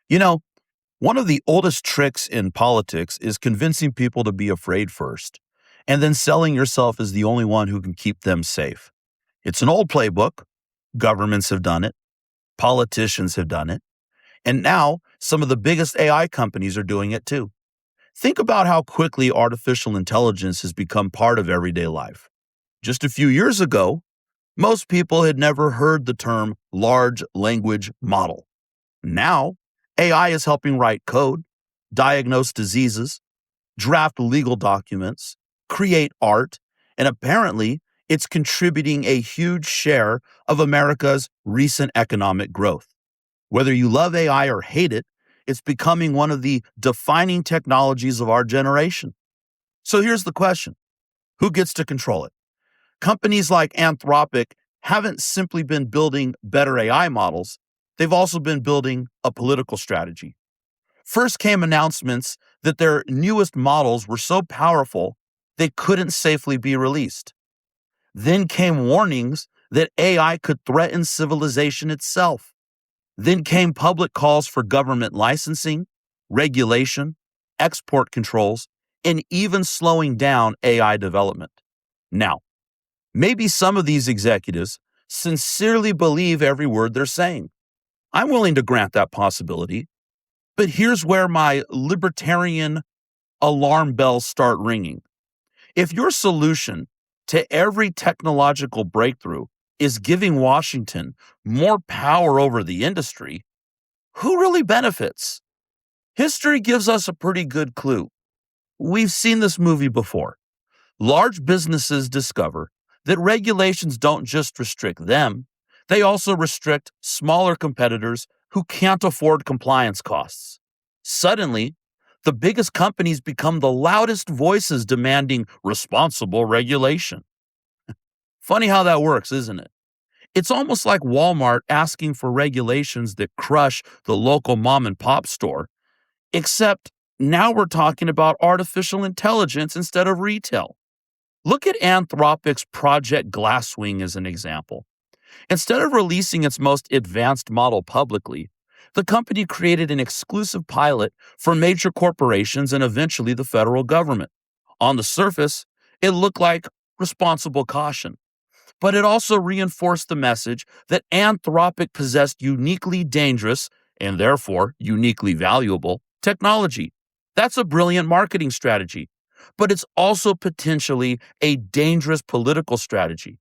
You know, one of the oldest tricks in politics is convincing people to be afraid first, and then selling yourself as the only one who can keep them safe. It's an old playbook. Governments have done it, politicians have done it, and now some of the biggest AI companies are doing it too. Think about how quickly artificial intelligence has become part of everyday life. Just a few years ago, most people had never heard the term large language model. Now, AI is helping write code, diagnose diseases, draft legal documents, create art, and apparently it's contributing a huge share of America's recent economic growth. Whether you love AI or hate it, it's becoming one of the defining technologies of our generation. So here's the question: who gets to control it? Companies like Anthropic haven't simply been building better AI models, they've also been building a political strategy. First came announcements that their newest models were so powerful they couldn't safely be released. Then came warnings that AI could threaten civilization itself. Then came public calls for government licensing, regulation, export controls, and even slowing down AI development. Now, maybe some of these executives sincerely believe every word they're saying. I'm willing to grant that possibility, but here's where my libertarian alarm bells start ringing. If your solution to every technological breakthrough is giving Washington more power over the industry, who really benefits? History gives us a pretty good clue. We've seen this movie before. Large businesses discover that regulations don't just restrict them, they also restrict smaller competitors who can't afford compliance costs. Suddenly, the biggest companies become the loudest voices demanding responsible regulation. Funny how that works, isn't it? It's almost like Walmart asking for regulations that crush the local mom and pop store, except now we're talking about artificial intelligence instead of retail. Look at Anthropic's Project Glasswing as an example. Instead of releasing its most advanced model publicly, the company created an exclusive pilot for major corporations and eventually the federal government. On the surface, it looked like responsible caution, but it also reinforced the message that Anthropic possessed uniquely dangerous, and therefore uniquely valuable, technology. That's a brilliant marketing strategy, but it's also potentially a dangerous political strategy.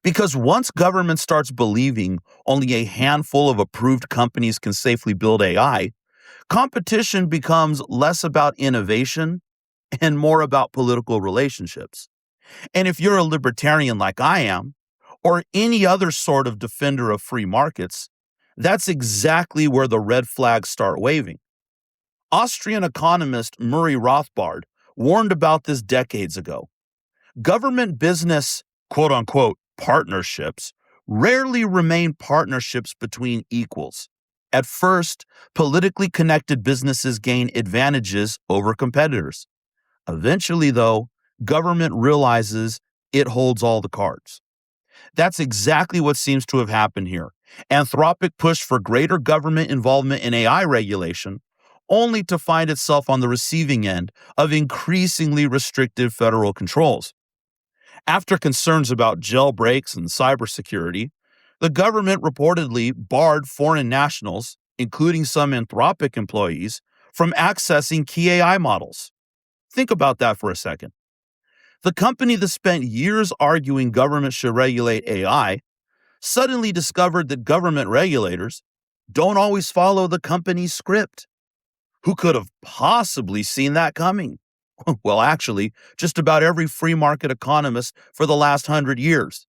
Because once government starts believing only a handful of approved companies can safely build AI, competition becomes less about innovation and more about political relationships. And if you're a libertarian like I am, or any other sort of defender of free markets, that's exactly where the red flags start waving. Austrian economist Murray Rothbard warned about this decades ago. Government business, quote unquote, partnerships rarely remain partnerships between equals. At first, politically connected businesses gain advantages over competitors. Eventually, though, government realizes it holds all the cards. That's exactly what seems to have happened here. Anthropic pushed for greater government involvement in AI regulation, only to find itself on the receiving end of increasingly restrictive federal controls. After concerns about jailbreaks and cybersecurity, the government reportedly barred foreign nationals, including some Anthropic employees, from accessing key AI models. Think about that for a second. The company that spent years arguing government should regulate AI suddenly discovered that government regulators don't always follow the company's script. Who could have possibly seen that coming? Well, actually, just about every free market economist for the last 100 years.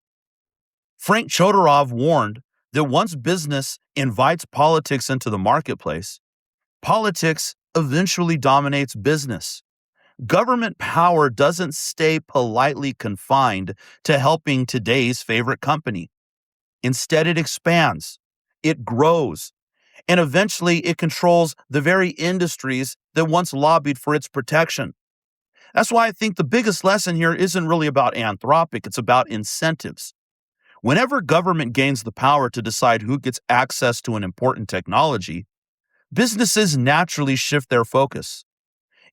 Frank Chodorov warned that once business invites politics into the marketplace, politics eventually dominates business. Government power doesn't stay politely confined to helping today's favorite company. Instead, it expands, it grows, and eventually it controls the very industries that once lobbied for its protection. That's why I think the biggest lesson here isn't really about Anthropic, it's about incentives. Whenever government gains the power to decide who gets access to an important technology, businesses naturally shift their focus.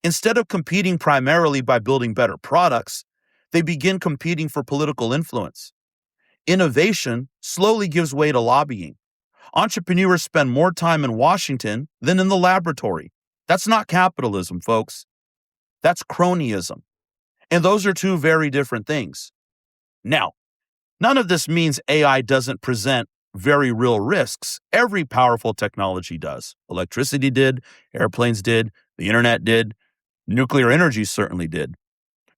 Instead of competing primarily by building better products, they begin competing for political influence. Innovation slowly gives way to lobbying. Entrepreneurs spend more time in Washington than in the laboratory. That's not capitalism, folks. That's cronyism. And those are two very different things. Now, none of this means AI doesn't present very real risks. Every powerful technology does. Electricity did, airplanes did, the internet did, nuclear energy certainly did.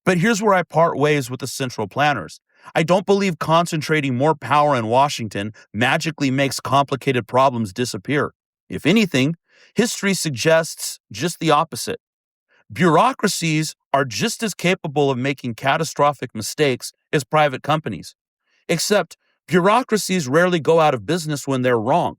But here's where I part ways with the central planners. I don't believe concentrating more power in Washington magically makes complicated problems disappear. If anything, history suggests just the opposite. Bureaucracies are just as capable of making catastrophic mistakes as private companies, except bureaucracies rarely go out of business when they're wrong.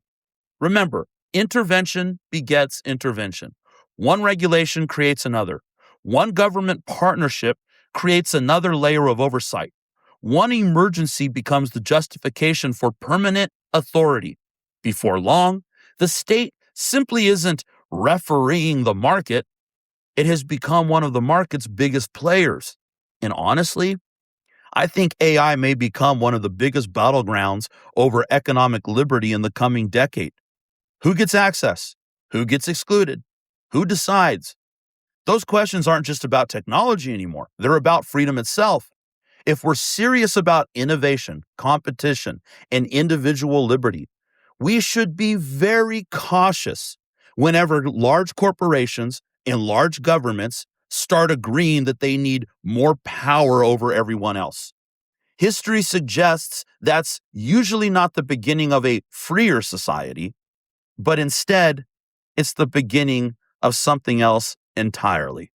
Remember, intervention begets intervention. One regulation creates another. One government partnership creates another layer of oversight. One emergency becomes the justification for permanent authority. Before long, the state simply isn't refereeing the market. It has become one of the market's biggest players. And honestly, I think AI may become one of the biggest battlegrounds over economic liberty in the coming decade. Who gets access? Who gets excluded? Who decides? Those questions aren't just about technology anymore. They're about freedom itself. If we're serious about innovation, competition, and individual liberty, we should be very cautious whenever large corporations and large governments start agreeing that they need more power over everyone else. History suggests that's usually not the beginning of a freer society, but instead, it's the beginning of something else entirely.